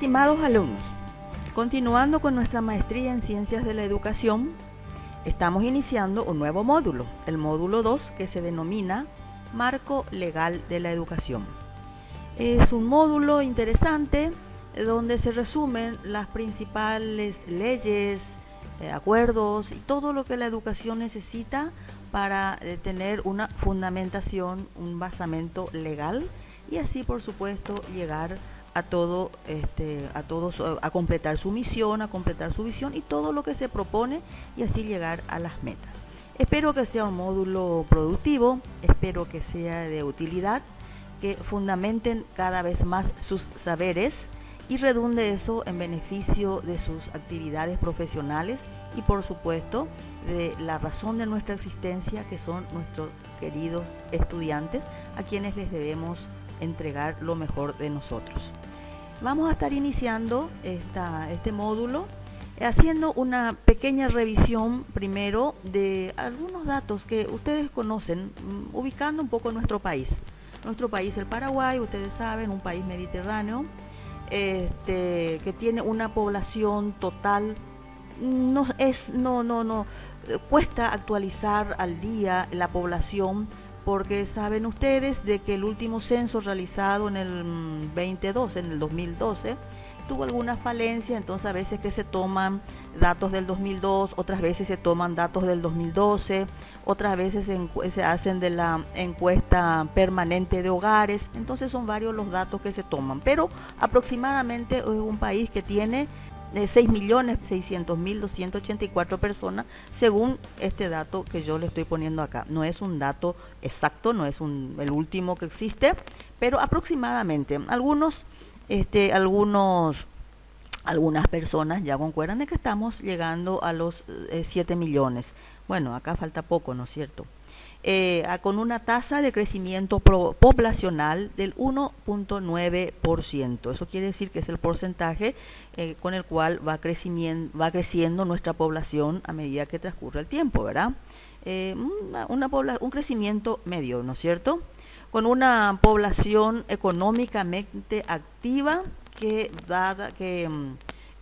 Estimados alumnos, continuando con nuestra maestría en Ciencias de la Educación, estamos iniciando un nuevo módulo, el módulo 2, que se denomina Marco Legal de la Educación. Es un módulo interesante donde se resumen las principales leyes, acuerdos y todo lo que la educación necesita para tener una fundamentación, un basamento legal y así, por supuesto, llegar a todos a completar su misión, a completar su visión y todo lo que se propone y así llegar a las metas. Espero que sea un módulo productivo, espero que sea de utilidad, que fundamenten cada vez más sus saberes y redunde eso en beneficio de sus actividades profesionales y, por supuesto, de la razón de nuestra existencia, que son nuestros queridos estudiantes, a quienes les debemos entregar lo mejor de nosotros. Vamos a estar iniciando este módulo haciendo una pequeña revisión primero de algunos datos que ustedes conocen, ubicando un poco nuestro país. Nuestro país, el Paraguay, ustedes saben, un país mediterráneo, que tiene una población total, cuesta actualizar al día la población, porque saben ustedes de que el último censo realizado en el 2012, tuvo alguna falencia, entonces a veces que se toman datos del 2002, otras veces se toman datos del 2012, otras veces se hacen de la encuesta permanente de hogares, entonces son varios los datos que se toman, pero aproximadamente es un país que tiene 6.600.284 personas, según este dato que yo le estoy poniendo acá. No es un dato exacto, no es el último que existe, pero aproximadamente algunas personas ya concuerdan de que estamos llegando a los 7 millones. Bueno, acá falta poco, ¿no es cierto? Con una tasa de crecimiento poblacional del 1.9%. Eso quiere decir que es el porcentaje con el cual va creciendo nuestra población a medida que transcurre el tiempo, ¿verdad? Un crecimiento medio, ¿no es cierto? Con una población económicamente activa que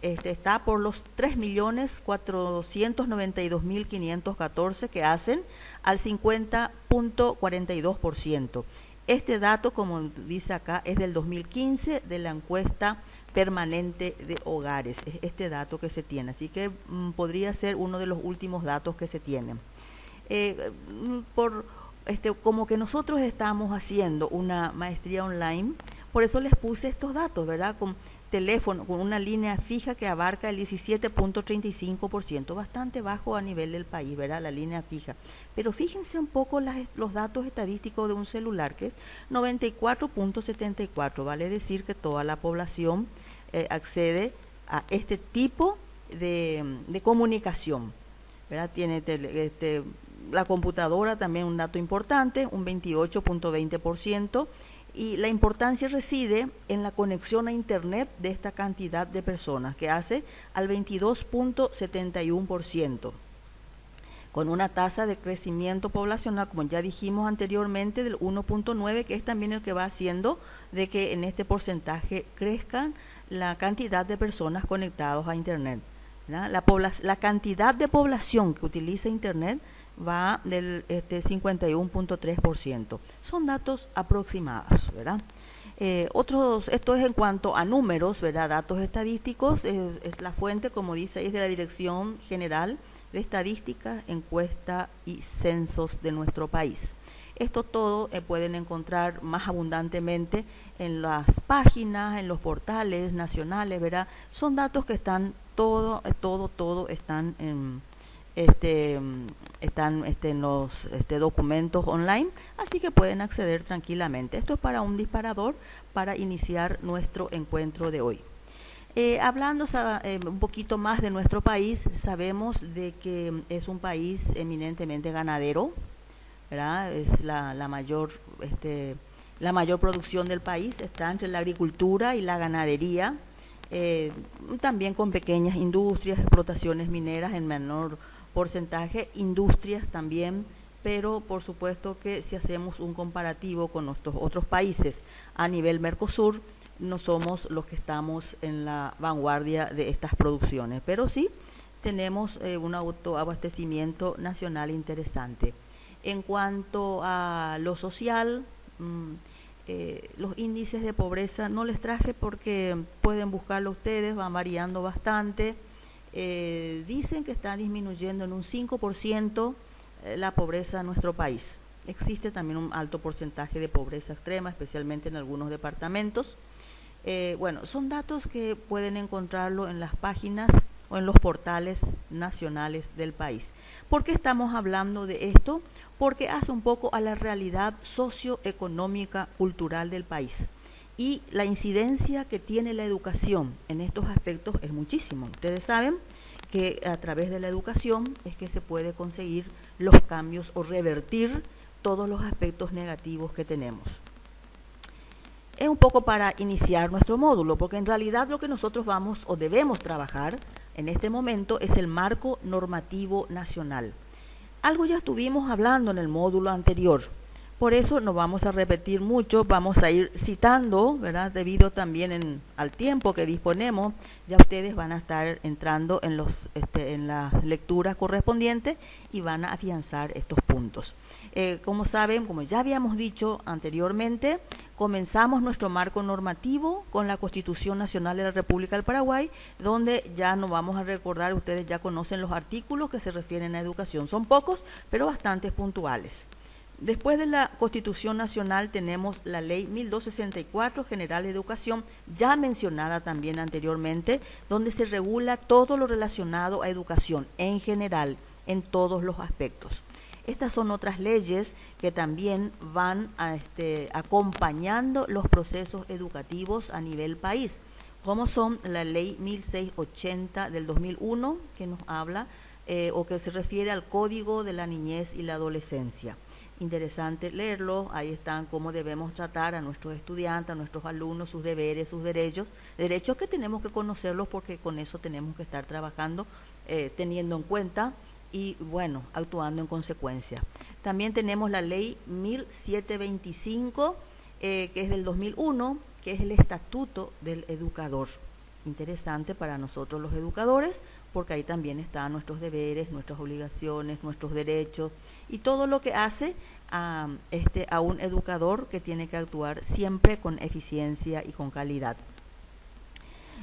está por los 3.492.514, que hacen al 50.42%. Este dato, como dice acá, es del 2015, de la encuesta permanente de hogares. Es este dato que se tiene, así que podría ser uno de los últimos datos que se tienen. Como que nosotros estamos haciendo una maestría online, por eso les puse estos datos, ¿verdad? Con teléfono, con una línea fija que abarca el 17.35%, bastante bajo a nivel del país, ¿verdad? La línea fija. Pero fíjense un poco los datos estadísticos de un celular, que es 94.74, vale decir que toda la población accede a este tipo de comunicación, ¿verdad? Tiene la computadora también un dato importante, un 28.20%, y la importancia reside en la conexión a Internet de esta cantidad de personas, que hace al 22.71%, con una tasa de crecimiento poblacional, como ya dijimos anteriormente, del 1.9, que es también el que va haciendo de que en este porcentaje crezcan la cantidad de personas conectadas a Internet, ¿verdad? La cantidad de población que utiliza Internet va del 51.3%. Son datos aproximados, ¿verdad? Esto es en cuanto a números, ¿verdad? Datos estadísticos, la fuente, como dice, es de la Dirección General de Estadística, Encuesta y Censos de nuestro país. Esto todo pueden encontrar más abundantemente en las páginas, en los portales nacionales, ¿verdad? Son datos que están todo están en los documentos online, así que pueden acceder tranquilamente. Esto es para un disparador para iniciar nuestro encuentro de hoy. Hablando un poquito más de nuestro país, sabemos de que es un país eminentemente ganadero, ¿verdad? Es la mayor producción del país, está entre la agricultura y la ganadería, también con pequeñas industrias, explotaciones mineras en menor porcentaje, industrias también, pero por supuesto que si hacemos un comparativo con nuestros otros países a nivel Mercosur, no somos los que estamos en la vanguardia de estas producciones, pero sí tenemos un autoabastecimiento nacional interesante. En cuanto a lo social, los índices de pobreza no les traje porque pueden buscarlo ustedes, van variando bastante. Dicen que está disminuyendo en un 5% la pobreza en nuestro país. Existe también un alto porcentaje de pobreza extrema, especialmente en algunos departamentos. Bueno, son datos que pueden encontrarlo en las páginas o en los portales nacionales del país. ¿Por qué estamos hablando de esto? Porque hace un poco a la realidad socioeconómica, cultural del país. Y la incidencia que tiene la educación en estos aspectos es muchísimo. Ustedes saben que a través de la educación es que se puede conseguir los cambios o revertir todos los aspectos negativos que tenemos. Es un poco para iniciar nuestro módulo, porque en realidad lo que nosotros vamos o debemos trabajar en este momento es el marco normativo nacional. Algo ya estuvimos hablando en el módulo anterior, por eso no vamos a repetir mucho, vamos a ir citando, ¿verdad? Debido también al tiempo que disponemos, ya ustedes van a estar entrando en las lecturas correspondientes y van a afianzar estos puntos. Como saben, como ya habíamos dicho anteriormente, comenzamos nuestro marco normativo con la Constitución Nacional de la República del Paraguay, donde ya no vamos a recordar, ustedes ya conocen los artículos que se refieren a educación. Son pocos, pero bastante puntuales. Después de la Constitución Nacional tenemos la Ley 1264 General de Educación, ya mencionada también anteriormente, donde se regula todo lo relacionado a educación en general, en todos los aspectos. Estas son otras leyes que también van acompañando los procesos educativos a nivel país, como son la Ley 1680 del 2001, que nos habla o que se refiere al Código de la Niñez y la Adolescencia. Interesante leerlo, ahí están cómo debemos tratar a nuestros estudiantes, a nuestros alumnos, sus deberes, sus derechos que tenemos que conocerlos porque con eso tenemos que estar trabajando, teniendo en cuenta y bueno, actuando en consecuencia. También tenemos la ley 1725, que es del 2001, que es el Estatuto del Educador. Interesante para nosotros los educadores, porque ahí también están nuestros deberes, nuestras obligaciones, nuestros derechos y todo lo que hace a un educador que tiene que actuar siempre con eficiencia y con calidad.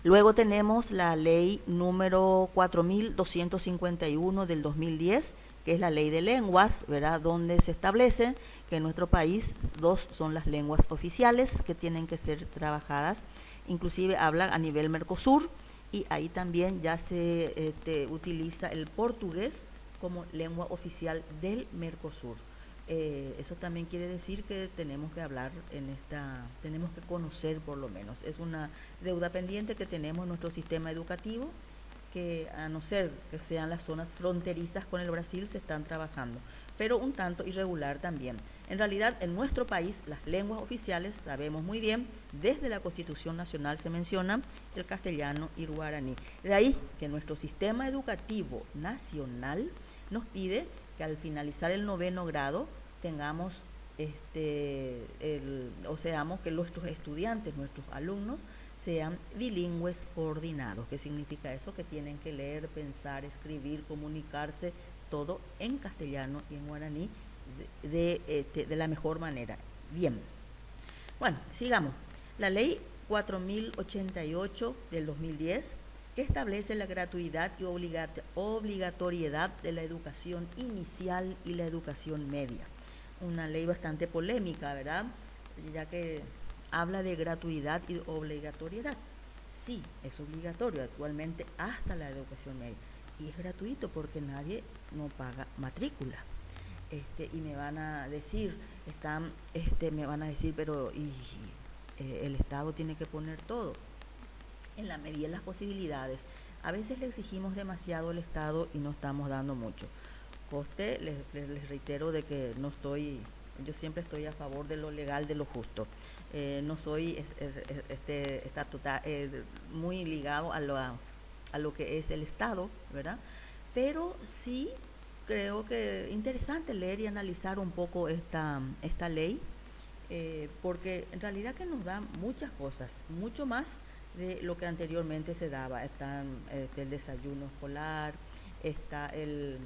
Luego tenemos la ley número 4251 del 2010, que es la ley de lenguas, ¿verdad? Donde se establece que en nuestro país 2 son las lenguas oficiales que tienen que ser trabajadas. Inclusive habla a nivel Mercosur y ahí también ya se utiliza el portugués como lengua oficial del Mercosur. Eso también quiere decir que tenemos que hablar tenemos que conocer por lo menos. Es una deuda pendiente que tenemos en nuestro sistema educativo, que a no ser que sean las zonas fronterizas con el Brasil se están trabajando, pero un tanto irregular también. En realidad, en nuestro país, las lenguas oficiales, sabemos muy bien, desde la Constitución Nacional se mencionan el castellano y el guaraní. De ahí que nuestro sistema educativo nacional nos pide que al finalizar el 9º grado tengamos seamos que nuestros estudiantes, nuestros alumnos, sean bilingües coordinados. ¿Qué significa eso? Que tienen que leer, pensar, escribir, comunicarse, todo en castellano y en guaraní de la mejor manera. Bien, bueno, sigamos. La ley 4088 del 2010, que establece la gratuidad y obligatoriedad de la educación inicial y la educación media. Una ley bastante polémica, ¿verdad? Ya que habla de gratuidad y obligatoriedad. Sí, es obligatorio actualmente hasta la educación media. Y es gratuito porque nadie no paga matrícula. Y me van a decir, pero el Estado tiene que poner todo en la medida de las posibilidades. A veces le exigimos demasiado al Estado y no estamos dando mucho. Les reitero de que yo siempre estoy a favor de lo legal, de lo justo. No soy muy ligado a lo que es el Estado, ¿verdad? Pero sí creo que es interesante leer y analizar un poco esta ley, porque en realidad que nos da muchas cosas, mucho más de lo que anteriormente se daba. Están el desayuno escolar, está el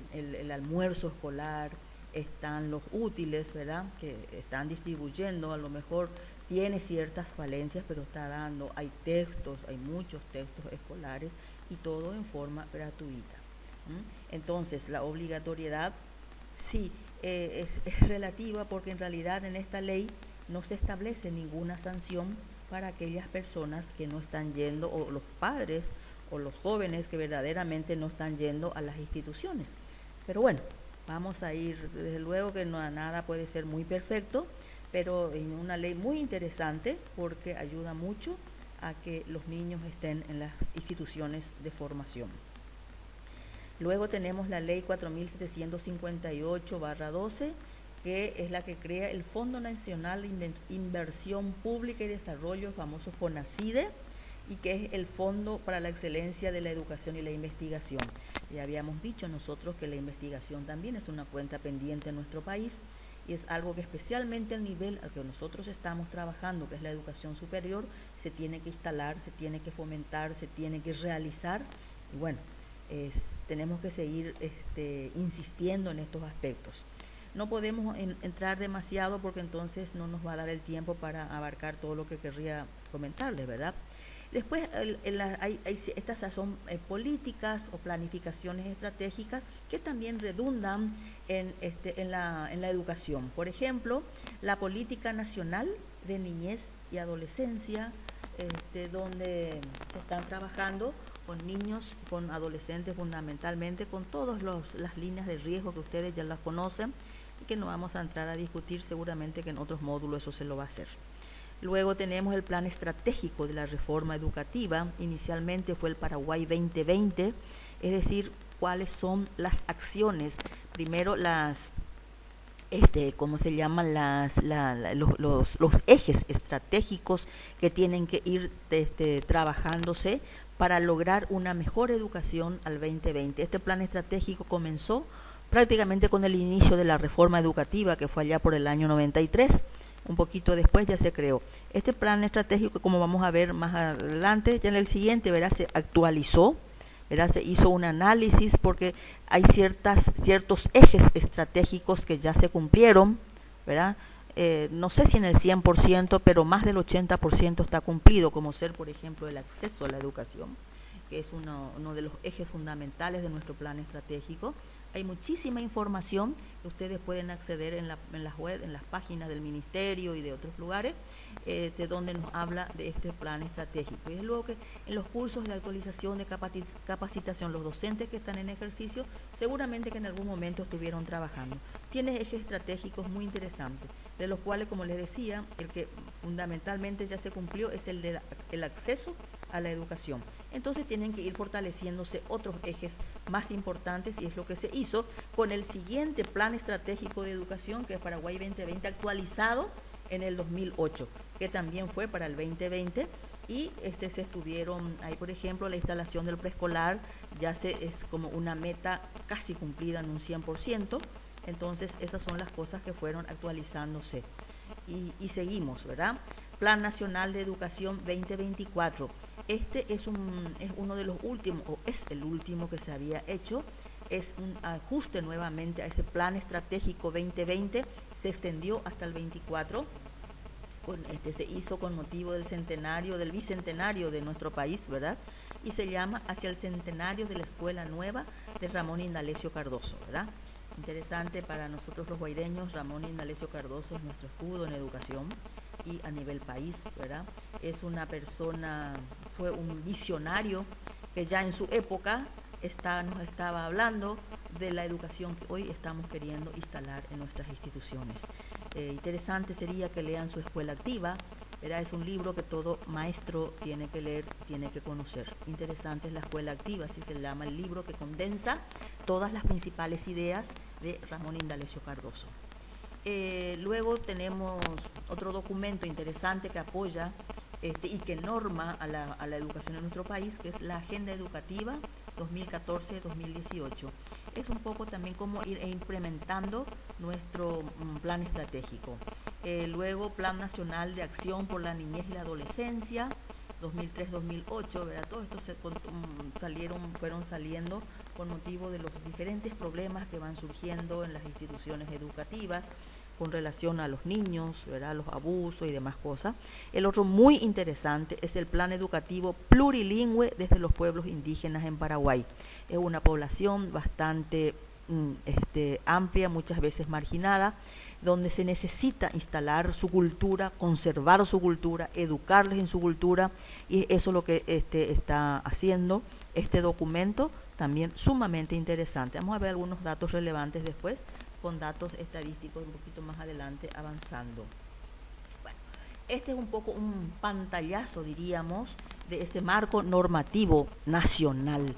almuerzo escolar, están los útiles, ¿verdad? Que están distribuyendo, a lo mejor tiene ciertas falencias, pero está dando, hay textos, hay muchos textos escolares y todo en forma gratuita. Entonces, la obligatoriedad sí es relativa, porque en realidad en esta ley no se establece ninguna sanción para aquellas personas que no están yendo, o los padres o los jóvenes que verdaderamente no están yendo a las instituciones. Pero bueno, vamos a ir, desde luego que no, nada puede ser muy perfecto, pero es una ley muy interesante porque ayuda mucho a que los niños estén en las instituciones de formación. Luego tenemos la ley 4758/12, que es la que crea el Fondo Nacional de Inversión Pública y Desarrollo, el famoso FONACIDE, y que es el Fondo para la Excelencia de la Educación y la Investigación. Ya habíamos dicho nosotros que la investigación también es una cuenta pendiente en nuestro país, y es algo que especialmente al nivel al que nosotros estamos trabajando, que es la educación superior, se tiene que instalar, se tiene que fomentar, se tiene que realizar, y bueno, tenemos que seguir insistiendo en estos aspectos. No podemos entrar demasiado porque entonces no nos va a dar el tiempo para abarcar todo lo que querría comentarles, ¿verdad? Después estas son políticas o planificaciones estratégicas que también redundan en la educación. Por ejemplo, la Política Nacional de Niñez y Adolescencia, donde se están trabajando con niños, con adolescentes fundamentalmente, con todas las líneas de riesgo que ustedes ya las conocen y que no vamos a entrar a discutir, seguramente que en otros módulos eso se lo va a hacer. Luego tenemos el plan estratégico de la reforma educativa, inicialmente fue el Paraguay 2020, es decir, cuáles son las acciones, primero ¿cómo se llaman? Los ejes estratégicos que tienen que ir trabajándose para lograr una mejor educación al 2020. Este plan estratégico comenzó prácticamente con el inicio de la reforma educativa, que fue allá por el año 93. Un poquito después ya se creó. Este plan estratégico, como vamos a ver más adelante, ya en el siguiente, ¿verdad? Se actualizó, ¿verdad? Se hizo un análisis porque hay ciertos ejes estratégicos que ya se cumplieron, ¿verdad? No sé si en el 100%, pero más del 80% está cumplido, como ser, por ejemplo, el acceso a la educación, que es uno de los ejes fundamentales de nuestro plan estratégico. Hay muchísima información que ustedes pueden acceder en las web, en las páginas del Ministerio y de otros lugares, de donde nos habla de este plan estratégico. Y es luego que en los cursos de actualización de capacitación, los docentes que están en ejercicio, seguramente que en algún momento estuvieron trabajando. Tiene ejes estratégicos muy interesantes, de los cuales, como les decía, el que fundamentalmente ya se cumplió es el del acceso a la educación. Entonces tienen que ir fortaleciéndose otros ejes más importantes, y es lo que se hizo con el siguiente plan estratégico de educación, que es Paraguay 2020, actualizado en el 2008, que también fue para el 2020, y se estuvieron ahí, por ejemplo, la instalación del preescolar ya es como una meta casi cumplida en un 100%, entonces esas son las cosas que fueron actualizándose. Y seguimos, ¿verdad? Plan Nacional de Educación 2024. Este es uno de los últimos, o es el último que se había hecho. Es un ajuste nuevamente a ese Plan Estratégico 2020, se extendió hasta el 24. Se hizo con motivo del bicentenario de nuestro país, ¿verdad? Y se llama Hacia el Centenario de la Escuela Nueva de Ramón Indalecio Cardoso, ¿verdad? Interesante para nosotros los guaireños. Ramón Indalecio Cardoso es nuestro escudo en educación y a nivel país, ¿verdad? Es una persona, fue un visionario que ya en su época nos estaba hablando de la educación que hoy estamos queriendo instalar en nuestras instituciones. Interesante sería que lean su Escuela Activa, ¿verdad? Es un libro que todo maestro tiene que leer, tiene que conocer. Interesante es la Escuela Activa, así se llama el libro, que condensa todas las principales ideas de Ramón Indalecio Cardoso. Luego tenemos otro documento interesante que apoya y que norma a la educación en nuestro país, que es la Agenda Educativa 2014-2018. Es un poco también como ir implementando nuestro plan estratégico. Luego, Plan Nacional de Acción por la Niñez y la Adolescencia, 2003-2008, ¿verdad? Todos estos fueron saliendo con motivo de los diferentes problemas que van surgiendo en las instituciones educativas con relación a los niños, ¿verdad? Los abusos y demás cosas. El otro muy interesante es el Plan Educativo Plurilingüe desde los pueblos indígenas en Paraguay. Es una población bastante amplia, muchas veces marginada, donde se necesita instalar su cultura, conservar su cultura, educarles en su cultura, y eso es lo que está haciendo este documento, también sumamente interesante. Vamos a ver algunos datos relevantes después, con datos estadísticos un poquito más adelante avanzando. Bueno, este es un poco un pantallazo, diríamos, de este marco normativo nacional.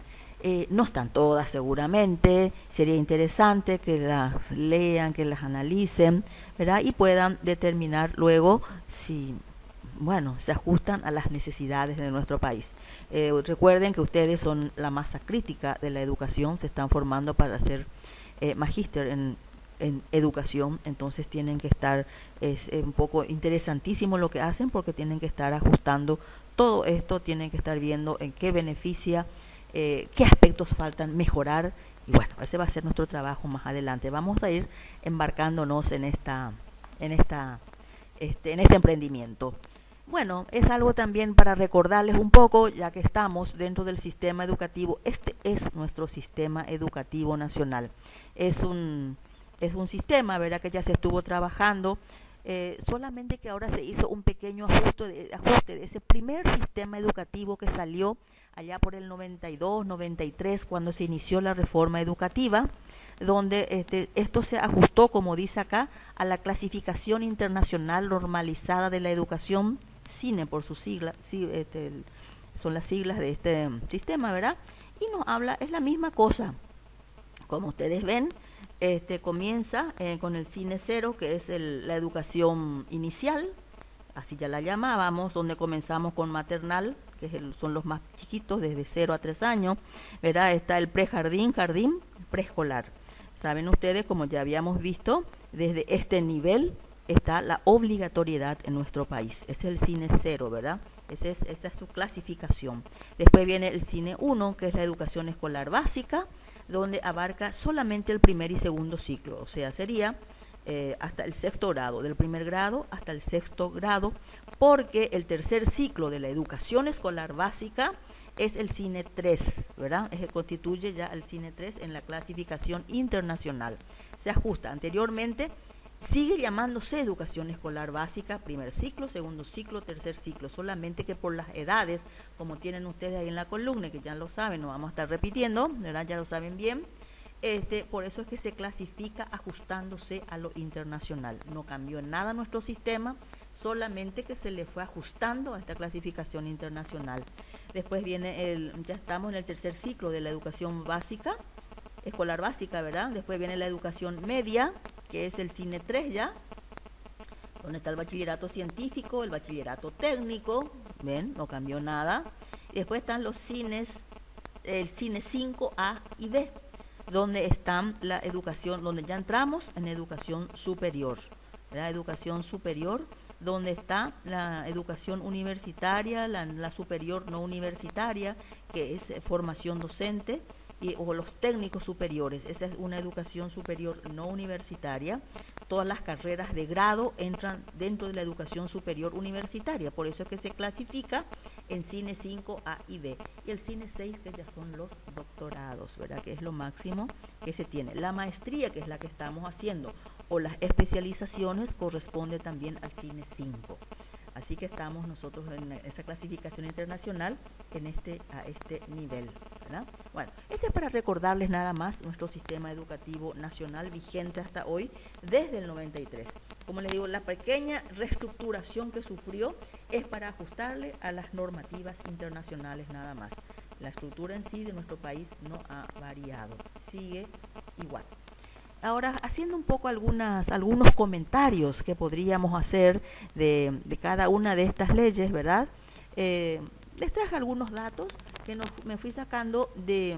No están todas seguramente, sería interesante que las lean, que las analicen, ¿verdad? Y puedan determinar luego si, bueno, se ajustan a las necesidades de nuestro país. Recuerden que ustedes son la masa crítica de la educación, se están formando para ser magíster en educación, entonces tienen que estar, es un poco interesantísimo lo que hacen porque tienen que estar ajustando todo esto, tienen que estar viendo en qué beneficia, qué aspectos faltan mejorar, y bueno, ese va a ser nuestro trabajo más adelante. Vamos a ir embarcándonos en este emprendimiento. Bueno, es algo también para recordarles un poco, ya que estamos dentro del sistema educativo. Este es nuestro sistema educativo nacional. Es un sistema, ¿verdad?, que ya se estuvo trabajando, solamente que ahora se hizo un pequeño ajuste de ese primer sistema educativo que salió allá por el 92, 93, cuando se inició la reforma educativa, donde esto se ajustó, como dice acá, a la clasificación internacional normalizada de la educación, CINE por su sigla, son las siglas de este sistema, ¿verdad? Y nos habla, es la misma cosa, como ustedes ven. Comienza con el CINE 0, que es la educación inicial, así ya la llamábamos, donde comenzamos con maternal, que son los más chiquitos, desde 0 a 3 años, ¿verdad? Está el prejardín, jardín, preescolar. Saben ustedes, como ya habíamos visto, desde este nivel está la obligatoriedad en nuestro país. Es el CINE 0, ¿verdad? Esa es su clasificación. Después viene el CINE 1, que es la educación escolar básica, donde abarca solamente el primer y segundo ciclo, o sea, sería hasta el sexto grado, del primer grado hasta el sexto grado, porque el tercer ciclo de la educación escolar básica es el CINE 3, ¿verdad? Constituye ya el CINE 3 en la clasificación internacional. Se ajusta anteriormente, sigue llamándose educación escolar básica, primer ciclo, segundo ciclo, tercer ciclo, solamente que por las edades, como tienen ustedes ahí en la columna, que ya lo saben, no vamos a estar repitiendo, ¿verdad? Ya lo saben bien. Por eso es que se clasifica ajustándose a lo internacional. No cambió en nada nuestro sistema, solamente que se le fue ajustando a esta clasificación internacional. Después viene ya estamos en el tercer ciclo de la educación básica, escolar básica, ¿verdad? Después viene la educación media, que es el CINE 3 ya, donde está el bachillerato científico, el bachillerato técnico, ¿ven? No cambió nada. Y después están los cines, el CINE 5A y B, donde están la educación, donde ya entramos en educación superior, ¿verdad? Educación superior, donde está la educación universitaria, la superior no universitaria, que es formación docente, o los técnicos superiores. Esa es una educación superior no universitaria. Todas las carreras de grado entran dentro de la educación superior universitaria, por eso es que se clasifica en CINE 5A y B, y el CINE 6, que ya son los doctorados, ¿verdad?, que es lo máximo que se tiene. La maestría, que es la que estamos haciendo, o las especializaciones, corresponde también al CINE 5. Así que estamos nosotros en esa clasificación internacional a este nivel, ¿verdad? Bueno, este es para recordarles nada más nuestro sistema educativo nacional vigente hasta hoy, desde el 93. Como les digo, la pequeña reestructuración que sufrió es para ajustarle a las normativas internacionales nada más. La estructura en sí de nuestro país no ha variado, sigue igual. Ahora, haciendo un poco algunos comentarios que podríamos hacer de cada una de estas leyes, ¿verdad? Les traje algunos datos que me fui sacando de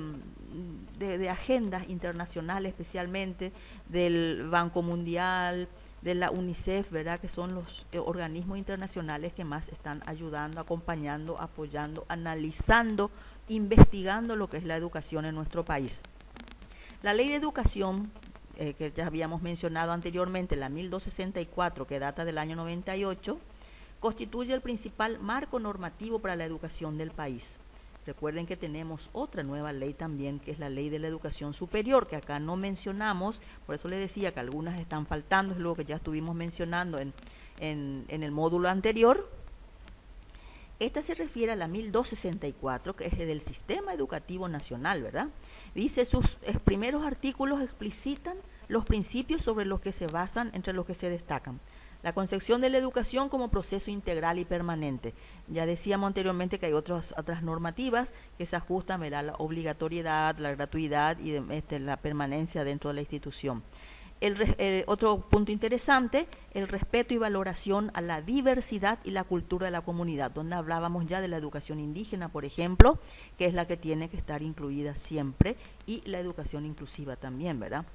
agendas internacionales, especialmente del Banco Mundial, de la UNICEF, ¿verdad? Que son los organismos internacionales que más están ayudando, acompañando, apoyando, analizando, investigando lo que es la educación en nuestro país. La ley de educación, que ya habíamos mencionado anteriormente, la 1264, que data del año 98, constituye el principal marco normativo para la educación del país. Recuerden que tenemos otra nueva ley también, que es la ley de la educación superior, que acá no mencionamos, por eso les decía que algunas están faltando, es lo que ya estuvimos mencionando en el módulo anterior. Esta se refiere a la 1264, que es del Sistema Educativo Nacional, ¿verdad? Dice, sus primeros artículos explicitan los principios sobre los que se basan, entre los que se destacan la concepción de la educación como proceso integral y permanente. Ya decíamos anteriormente que hay otras normativas que se ajustan a la obligatoriedad, la gratuidad y la permanencia dentro de la institución. Otro punto interesante, el respeto y valoración a la diversidad y la cultura de la comunidad, donde hablábamos ya de la educación indígena, por ejemplo, que es la que tiene que estar incluida siempre, y la educación inclusiva también, ¿verdad?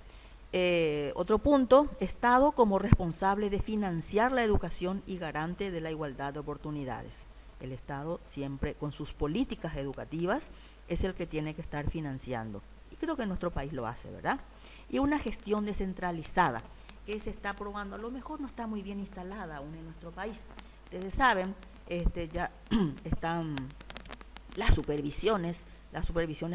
Otro punto, Estado como responsable de financiar la educación y garante de la igualdad de oportunidades. El Estado siempre con sus políticas educativas es el que tiene que estar financiando. Y creo que nuestro país lo hace, ¿verdad? Y una gestión descentralizada que se está probando, a lo mejor no está muy bien instalada aún en nuestro país. Ustedes saben, ya están las supervisiones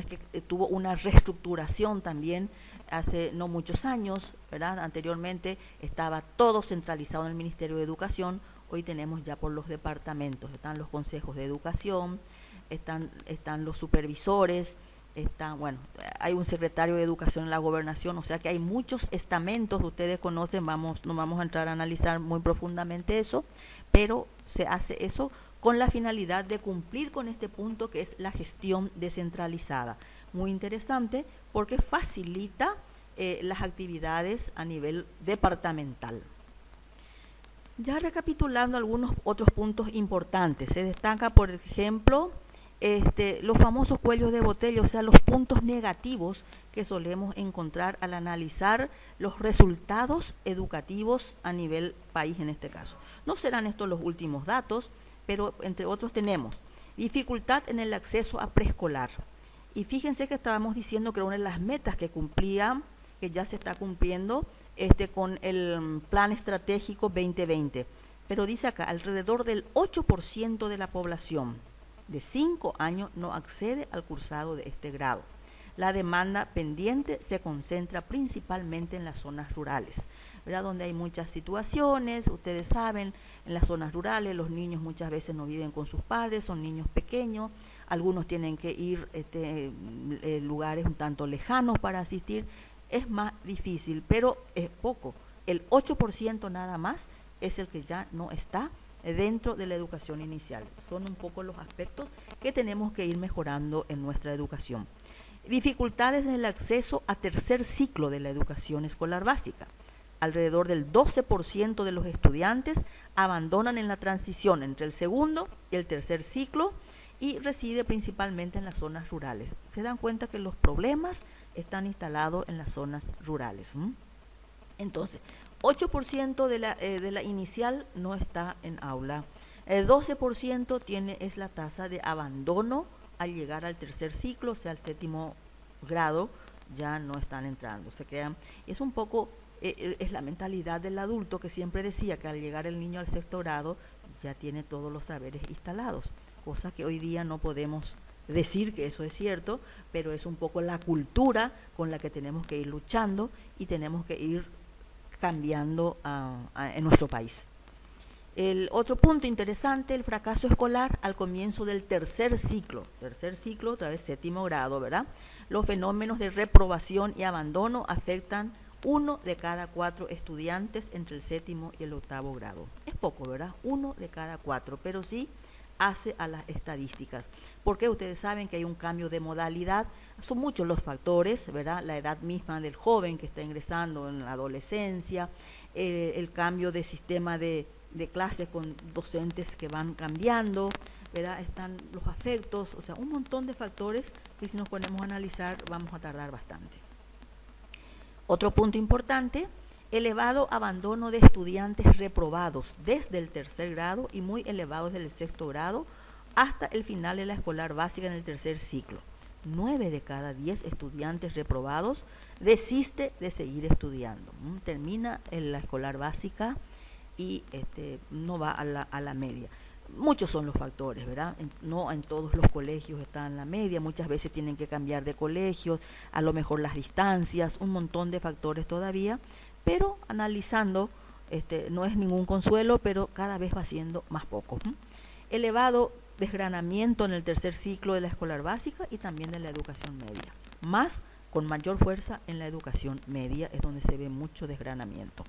que tuvo una reestructuración también hace no muchos años, ¿verdad? Anteriormente estaba todo centralizado en el Ministerio de Educación, hoy tenemos ya por los departamentos, están los consejos de educación, están los supervisores, hay un secretario de Educación en la Gobernación, o sea que hay muchos estamentos, ustedes conocen, no vamos a entrar a analizar muy profundamente eso, pero se hace eso con la finalidad de cumplir con este punto que es la gestión descentralizada. Muy interesante porque facilita las actividades a nivel departamental. Ya recapitulando algunos otros puntos importantes, se destaca, por ejemplo, los famosos cuellos de botella, o sea, los puntos negativos que solemos encontrar al analizar los resultados educativos a nivel país en este caso. No serán estos los últimos datos, pero entre otros tenemos dificultad en el acceso a preescolar. Y fíjense que estábamos diciendo que una de las metas que cumplían, que ya se está cumpliendo con el Plan Estratégico 2020. Pero dice acá, alrededor del 8% de la población de 5 años no accede al cursado de este grado. La demanda pendiente se concentra principalmente en las zonas rurales, ¿verdad? Donde hay muchas situaciones, ustedes saben, en las zonas rurales los niños muchas veces no viven con sus padres, son niños pequeños, algunos tienen que ir a lugares un tanto lejanos para asistir, es más difícil, pero es poco, el 8% nada más es el que ya no está dentro de la educación inicial. Son un poco los aspectos que tenemos que ir mejorando en nuestra educación. Dificultades en el acceso a tercer ciclo de la educación escolar básica. Alrededor del 12% de los estudiantes abandonan en la transición entre el segundo y el tercer ciclo y reside principalmente en las zonas rurales. Se dan cuenta que los problemas están instalados en las zonas rurales. Entonces, 8% de la inicial no está en aula. El 12% es la tasa de abandono al llegar al tercer ciclo, o sea, al séptimo grado, ya no están entrando, se quedan. Es un poco, es la mentalidad del adulto que siempre decía que al llegar el niño al sexto grado ya tiene todos los saberes instalados, cosa que hoy día no podemos decir que eso es cierto, pero es un poco la cultura con la que tenemos que ir luchando y tenemos que ir cambiando en nuestro país. El otro punto interesante, el fracaso escolar al comienzo del tercer ciclo, otra vez séptimo grado, ¿verdad? Los fenómenos de reprobación y abandono afectan 1 de cada 4 estudiantes entre el séptimo y el octavo grado. Es poco, ¿verdad? 1 de cada 4, pero sí hace a las estadísticas, porque ustedes saben que hay un cambio de modalidad, son muchos los factores, ¿verdad? La edad misma del joven que está ingresando en la adolescencia, el cambio de sistema de clases con docentes que van cambiando, ¿verdad? Están los afectos, o sea, un montón de factores que si nos ponemos a analizar vamos a tardar bastante. Otro punto importante, elevado abandono de estudiantes reprobados desde el tercer grado y muy elevados del sexto grado hasta el final de la escolar básica en el tercer ciclo. 9 de cada 10 estudiantes reprobados desiste de seguir estudiando. Termina en la escolar básica y no va a la media. Muchos son los factores, ¿verdad? No en todos los colegios están en la media, muchas veces tienen que cambiar de colegios, a lo mejor las distancias, un montón de factores todavía, pero analizando, no es ningún consuelo, pero cada vez va siendo más poco. Elevado desgranamiento en el tercer ciclo de la escolar básica y también de la educación media, más con mayor fuerza en la educación media es donde se ve mucho desgranamiento.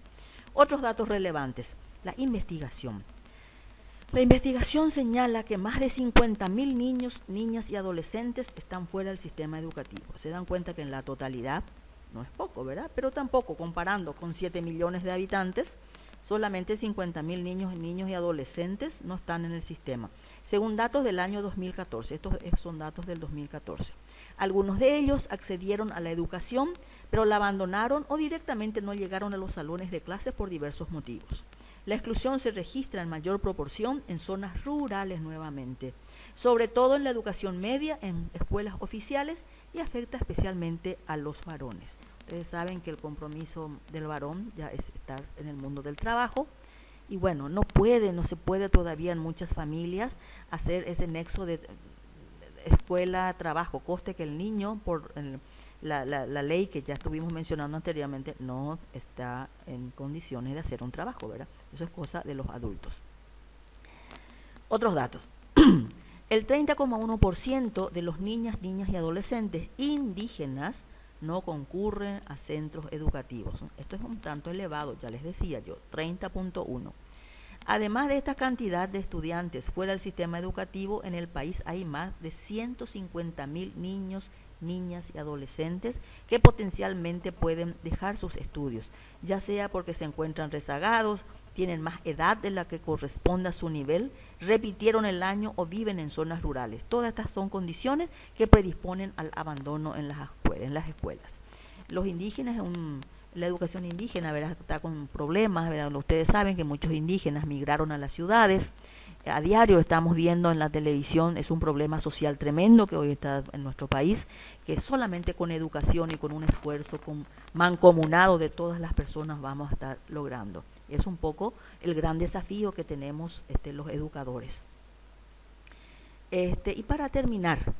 Otros datos relevantes, la investigación. La investigación señala que más de 50.000 niños, niñas y adolescentes están fuera del sistema educativo. Se dan cuenta que en la totalidad no es poco, ¿verdad? Pero tampoco, comparando con 7 millones de habitantes, solamente 50.000 niños y adolescentes no están en el sistema, según datos del año 2014. Estos son datos del 2014. Algunos de ellos accedieron a la educación, pero la abandonaron o directamente no llegaron a los salones de clases por diversos motivos. La exclusión se registra en mayor proporción en zonas rurales nuevamente, sobre todo en la educación media, en escuelas oficiales y afecta especialmente a los varones. Ustedes saben que el compromiso del varón ya es estar en el mundo del trabajo y bueno, no se puede todavía en muchas familias hacer ese nexo de escuela, trabajo, coste que el niño por la ley que ya estuvimos mencionando anteriormente no está en condiciones de hacer un trabajo, ¿verdad? Eso es cosa de los adultos. Otros datos. El 30,1% de los niñas y adolescentes indígenas no concurren a centros educativos. Esto es un tanto elevado, ya les decía yo, 30,1%. Además de esta cantidad de estudiantes fuera del sistema educativo, en el país hay más de 150.000 niños, niñas y adolescentes que potencialmente pueden dejar sus estudios, ya sea porque se encuentran rezagados, tienen más edad de la que corresponde a su nivel, repitieron el año o viven en zonas rurales. Todas estas son condiciones que predisponen al abandono en las escuelas. Los indígenas, la educación indígena, ¿verdad?, está con problemas, ¿verdad? Ustedes saben que muchos indígenas migraron a las ciudades. A diario estamos viendo en la televisión, es un problema social tremendo que hoy está en nuestro país, que solamente con educación y con un esfuerzo mancomunado de todas las personas vamos a estar logrando. Es un poco el gran desafío que tenemos los educadores. Y para terminar,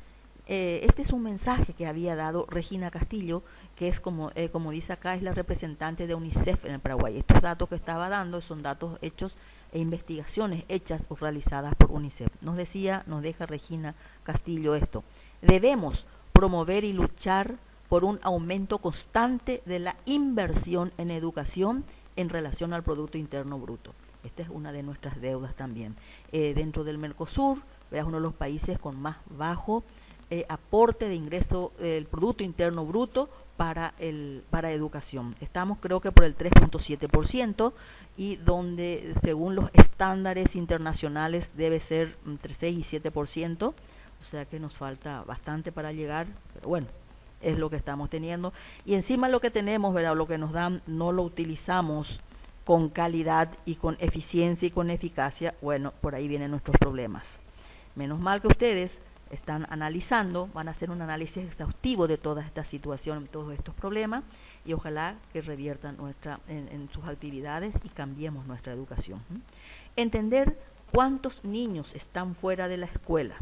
este es un mensaje que había dado Regina Castillo, que es como dice acá, es la representante de UNICEF en el Paraguay. Estos datos que estaba dando son datos hechos e investigaciones hechas o realizadas por UNICEF. Nos deja Regina Castillo esto: debemos promover y luchar por un aumento constante de la inversión en educación en relación al Producto Interno Bruto. Esta es una de nuestras deudas también. Dentro del Mercosur, es uno de los países con más bajo aporte de ingreso del Producto Interno Bruto para educación. Estamos creo que por el 3,7% y donde según los estándares internacionales debe ser entre 6 y 7%, o sea que nos falta bastante para llegar, pero bueno, es lo que estamos teniendo. Y encima lo que tenemos, ¿verdad?, lo que nos dan, no lo utilizamos con calidad y con eficiencia y con eficacia. Bueno, por ahí vienen nuestros problemas. Menos mal que ustedes están analizando, van a hacer un análisis exhaustivo de toda esta situación, todos estos problemas, y ojalá que reviertan en sus actividades y cambiemos nuestra educación. Entender cuántos niños están fuera de la escuela,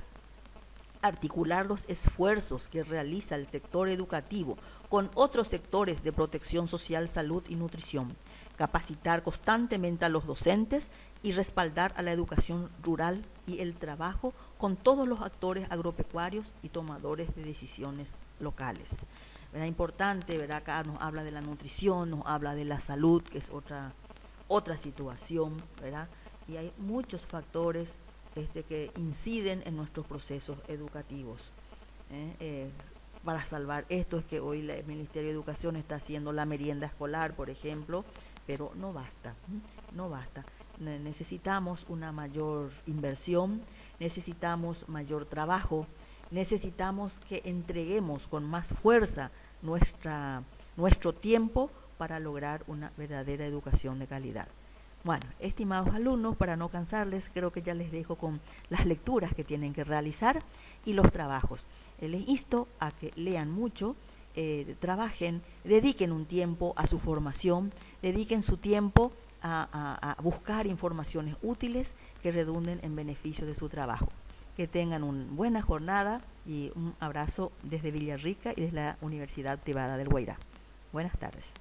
articular los esfuerzos que realiza el sector educativo con otros sectores de protección social, salud y nutrición, capacitar constantemente a los docentes y respaldar a la educación rural y el trabajo con todos los actores agropecuarios y tomadores de decisiones locales. ¿Verdad? Importante, ¿verdad? Acá nos habla de la nutrición, nos habla de la salud, que es otra situación, ¿verdad? Y hay muchos factores que inciden en nuestros procesos educativos. Para salvar esto es que hoy el Ministerio de Educación está haciendo la merienda escolar, por ejemplo, pero no basta, no basta. Necesitamos una mayor inversión necesitamos mayor trabajo, necesitamos que entreguemos con más fuerza nuestro tiempo para lograr una verdadera educación de calidad. Bueno, estimados alumnos, para no cansarles, creo que ya les dejo con las lecturas que tienen que realizar y los trabajos. Les insto a que lean mucho, trabajen, dediquen un tiempo a su formación, dediquen su tiempo a buscar informaciones útiles que redunden en beneficio de su trabajo. Que tengan una buena jornada y un abrazo desde Villarrica y desde la Universidad Privada del Guairá. Buenas tardes.